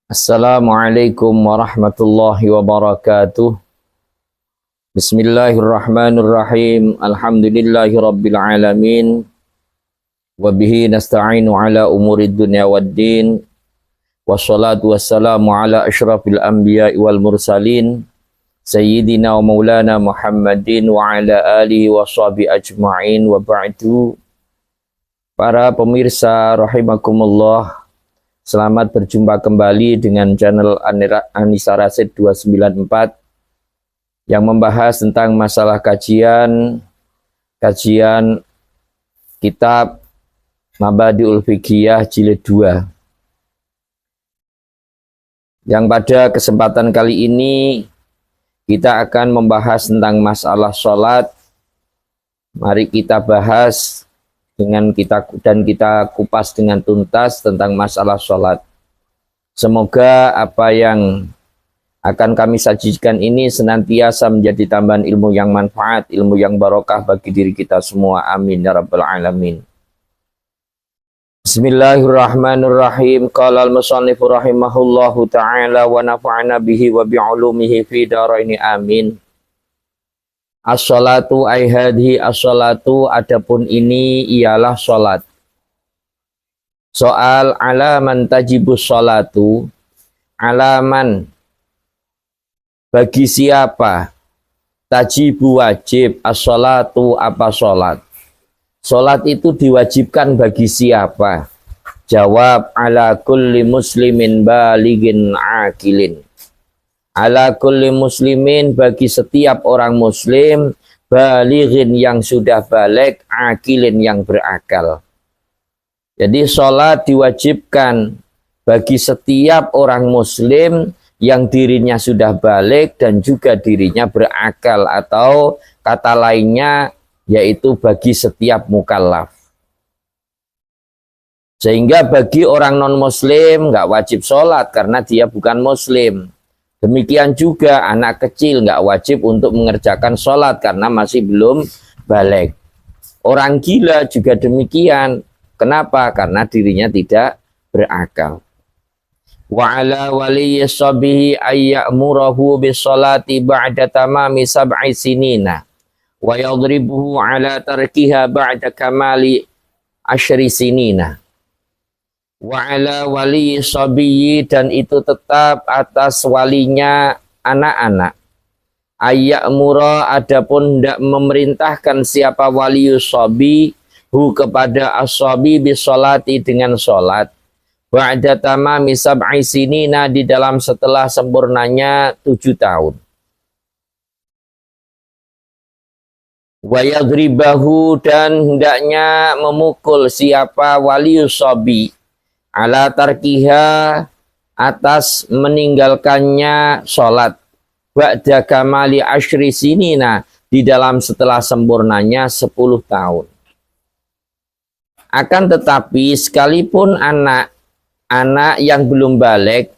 Assalamualaikum warahmatullahi wabarakatuh. Bismillahirrahmanirrahim. Alhamdulillahi rabbil alamin. Wabihi nasta'inu ala umurid dunya waddin. Wassalatu wassalamu ala ashrafil anbiya wal mursalin. Sayyidina wa maulana Muhammadin wa ala alihi wa sahbihi ajma'in wa ba'du. Para pemirsa rahimakumullah, selamat berjumpa kembali dengan channel Anissa Rasid 294 yang membahas tentang masalah kajian kitab Mabadi'ul Fiqhiyah Jilid 2. Yang pada kesempatan kali ini kita akan membahas tentang masalah sholat. Mari kita bahas kita kupas dengan tuntas tentang masalah sholat. Semoga apa yang akan kami sajikan ini senantiasa menjadi tambahan ilmu yang manfaat, ilmu yang barokah bagi diri kita semua. Amin ya rabbal alamin. Bismillahirrahmanirrahim. Qala al-musannifu rahimahullahu ta'ala wa nafa'ana bihi wa bi'ulumihi fi daraini amin. As-sholatu aihadhi as-sholatu, adapun ini ialah sholat. Soal alaman tajibus sholatu, alaman bagi siapa tajibu wajib as-sholatu apa sholat. Sholat itu diwajibkan bagi siapa? Jawab, ala kulli muslimin baligin akilin. Ala kulli muslimin, bagi setiap orang muslim, balighin yang sudah balik, akilin yang berakal. Jadi sholat diwajibkan bagi setiap orang muslim yang dirinya sudah balik dan juga dirinya berakal, atau kata lainnya yaitu bagi setiap mukallaf. Sehingga bagi orang non muslim nggak wajib sholat karena dia bukan muslim. Demikian juga anak kecil nggak wajib untuk mengerjakan sholat karena masih belum balik. Orang gila juga demikian. Kenapa? Karena dirinya tidak berakal. Wa ala waliyyi sabihi ayya'murahu bis-sholati ba'da tamami sab'i sinina wa yadribuhu ala tarkiha ba'da kamali asyri sinina. Wa ala wali sabiyyi, dan itu tetap atas walinya anak-anak. Ayya'mura, adapun hendak memerintahkan siapa wali sabi hu kepada as-sabi bisolati dengan sholat. Ba'da tamami sab'i sinina, di dalam setelah sempurnanya 7 tahun. Wa yadribahu, dan hendaknya memukul siapa wali sabi ala tarkiha, atas meninggalkannya sholat, ba'da kamali asyri sinina, di dalam setelah sempurnanya 10 tahun. Akan tetapi sekalipun anak yang belum balik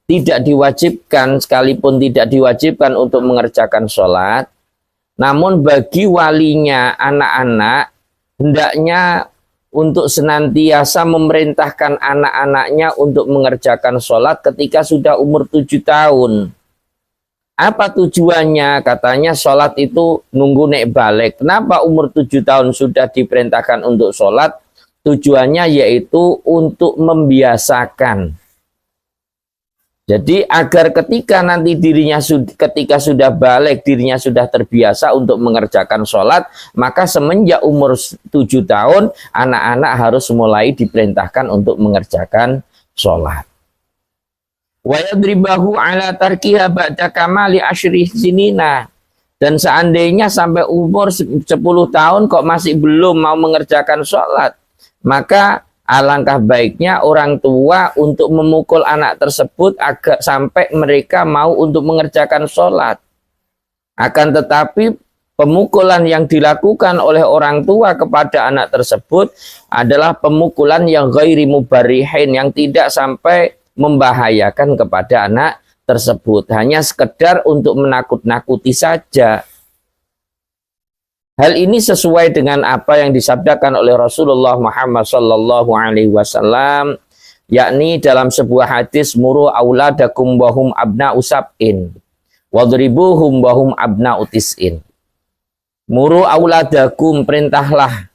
tidak diwajibkan, sekalipun tidak diwajibkan untuk mengerjakan sholat, namun bagi walinya anak-anak hendaknya untuk senantiasa memerintahkan anak-anaknya untuk mengerjakan sholat ketika sudah umur 7 tahun. Apa tujuannya? Katanya sholat itu nunggu nek balik. Kenapa umur 7 tahun sudah diperintahkan untuk sholat? Tujuannya yaitu untuk membiasakan. Jadi agar ketika nanti ketika sudah balik, dirinya sudah terbiasa untuk mengerjakan sholat, maka semenjak umur 7 tahun, anak-anak harus mulai diperintahkan untuk mengerjakan sholat. Wa yadribahu ala tarkiha ba'da kamali asyri sinina. Dan seandainya sampai umur 10 tahun kok masih belum mau mengerjakan sholat, maka alangkah baiknya orang tua untuk memukul anak tersebut agar sampai mereka mau untuk mengerjakan sholat. Akan tetapi pemukulan yang dilakukan oleh orang tua kepada anak tersebut adalah pemukulan yang ghairi mubarihin, yang tidak sampai membahayakan kepada anak tersebut. Hanya sekedar untuk menakut-nakuti saja. Hal ini sesuai dengan apa yang disabdakan oleh Rasulullah Muhammad sallallahu alaihi wasallam yakni dalam sebuah hadis muru auladakum wahum abna usabin wadribuhum wahum abna utis'in. Muru auladakum, perintahlah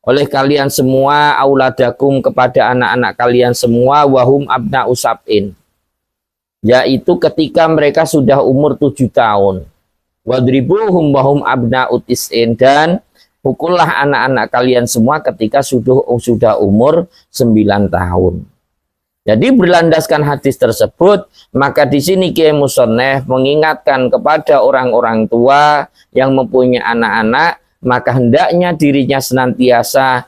oleh kalian semua, auladakum, kepada anak-anak kalian semua, wahum abna usabin, yaitu ketika mereka sudah umur 7 tahun. Wadribuhum wahum abna utis'in, dan pukullah anak-anak kalian semua ketika sudah umur 9 tahun. Jadi berlandaskan hadis tersebut, maka di sini Kiai Musonef mengingatkan kepada orang-orang tua yang mempunyai anak-anak, maka hendaknya dirinya senantiasa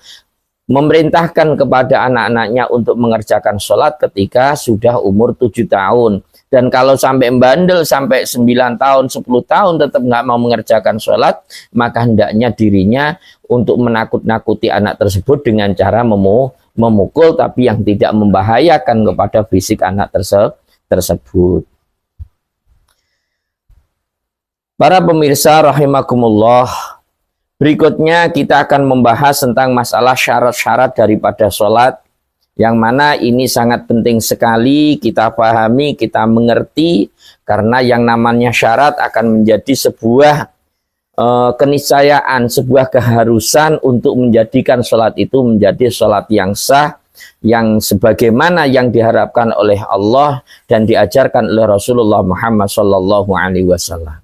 memerintahkan kepada anak-anaknya untuk mengerjakan sholat ketika sudah umur 7 tahun. Dan kalau sampai bandel sampai 9 tahun, 10 tahun tetap nggak mau mengerjakan sholat, maka hendaknya dirinya untuk menakut-nakuti anak tersebut dengan cara memukul, tapi yang tidak membahayakan kepada fisik anak tersebut. Para pemirsa rahimakumullah, berikutnya kita akan membahas tentang masalah syarat-syarat daripada sholat, yang mana ini sangat penting sekali kita pahami, kita mengerti, karena yang namanya syarat akan menjadi sebuah keniscayaan, sebuah keharusan untuk menjadikan sholat itu menjadi sholat yang sah, yang sebagaimana yang diharapkan oleh Allah dan diajarkan oleh Rasulullah Muhammad sallallahu alaihi wasallam.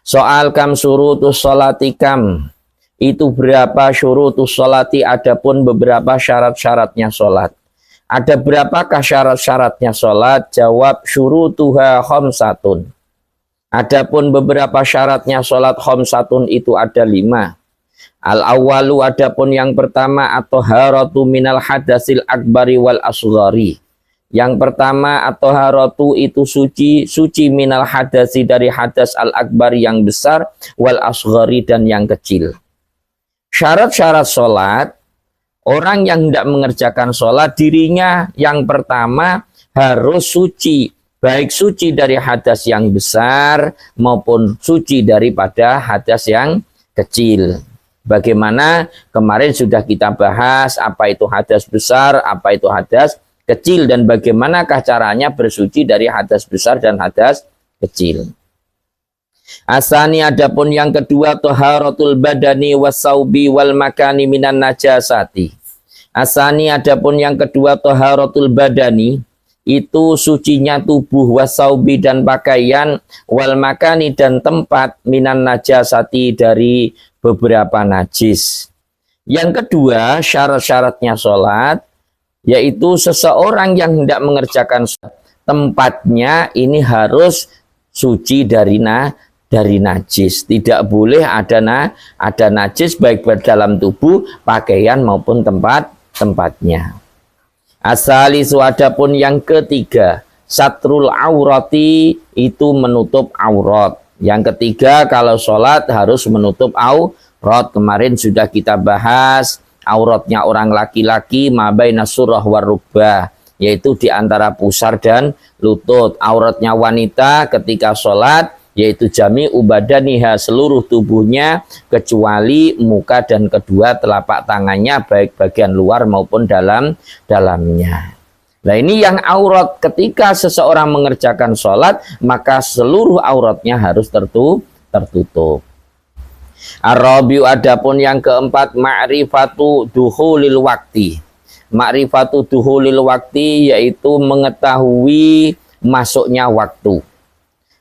Soal kam syurutus sholati kam, itu berapa syurutus sholati, adapun beberapa syarat-syaratnya sholat. Ada berapakah syarat-syaratnya sholat? Jawab, syurutuha khamsatun. Adapun beberapa syaratnya sholat khamsatun itu ada 5. Al-awwalu, adapun yang pertama, at-taharatu minal hadasil akbari wal asghari. Yang pertama, at-taharatu itu suci minal hadasi, dari hadas al-akbari yang besar, wal asghari dan yang kecil. Syarat-syarat sholat, orang yang tidak mengerjakan sholat, dirinya yang pertama harus suci. Baik suci dari hadas yang besar maupun suci daripada hadas yang kecil. Bagaimana kemarin sudah kita bahas apa itu hadas besar, apa itu hadas kecil, dan bagaimanakah caranya bersuci dari hadas besar dan hadas kecil. Asani, adapun yang kedua, taharatul badani wasaubi wal makani minan najasati. Asani, adapun yang kedua, taharatul badani, itu sucinya tubuh, wasaubi dan pakaian, wal makani dan tempat, minan najasati dari beberapa najis. Yang kedua syarat-syaratnya sholat, yaitu seseorang yang hendak mengerjakan sholat, tempatnya ini harus suci dari najis. Tidak boleh ada najis baik dalam tubuh, pakaian maupun tempatnya. Asalisu, adapun yang ketiga, satrul aurati, itu menutup aurat. Yang ketiga, kalau sholat harus menutup aurat. Kemarin sudah kita bahas auratnya orang laki-laki mabaina surah warubah, yaitu di antara pusar dan lutut. Auratnya wanita ketika sholat yaitu jami ubadaniha, seluruh tubuhnya kecuali muka dan kedua telapak tangannya, baik bagian luar maupun dalamnya. Nah, ini yang aurat ketika seseorang mengerjakan sholat, maka seluruh auratnya harus tertutup. Ar-rabi'u, adapun yang keempat, ma'rifatu duhulil wakti. Ma'rifatu duhulil wakti, yaitu mengetahui masuknya waktu.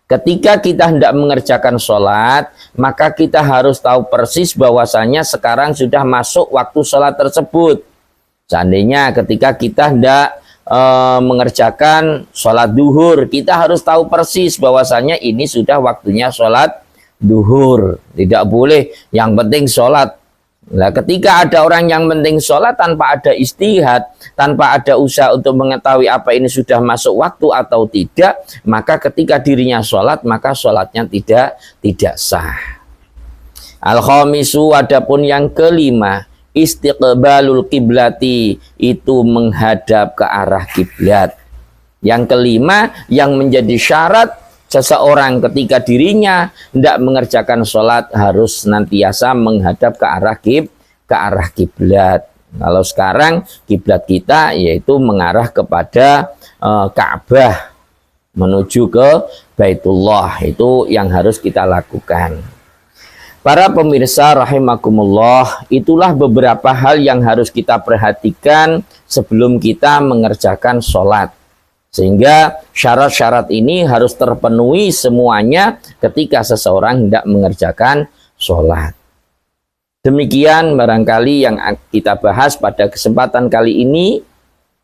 Ketika kita hendak mengerjakan sholat, maka kita harus tahu persis bahwasanya sekarang sudah masuk waktu sholat tersebut. Seandainya ketika kita hendak mengerjakan sholat duhur, kita harus tahu persis bahwasanya ini sudah waktunya sholat duhur. Tidak boleh yang penting sholat. Nah, ketika ada orang yang penting sholat tanpa ada istihad, tanpa ada usaha untuk mengetahui apa ini sudah masuk waktu atau tidak, maka ketika dirinya sholat, maka sholatnya tidak sah. Al-khamisu, adapun yang kelima, istiqbalul kiblati, itu menghadap ke arah kiblat. Yang kelima yang menjadi syarat seseorang ketika dirinya hendak mengerjakan sholat harus senantiasa menghadap ke arah kiblat. Kalau sekarang kiblat kita yaitu mengarah kepada Ka'bah, menuju ke Baitullah. Itu yang harus kita lakukan. Para pemirsa rahimakumullah, itulah beberapa hal yang harus kita perhatikan sebelum kita mengerjakan sholat. Sehingga syarat-syarat ini harus terpenuhi semuanya ketika seseorang hendak mengerjakan sholat. Demikian barangkali yang kita bahas pada kesempatan kali ini.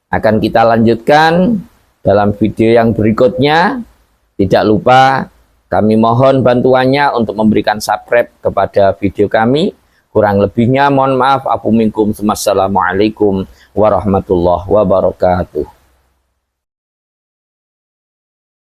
Akan kita lanjutkan dalam video yang berikutnya. Tidak lupa kami mohon bantuannya untuk memberikan subscribe kepada video kami. Kurang lebihnya mohon maaf. Afu minkum. Wassalamualaikum warahmatullahi wabarakatuh.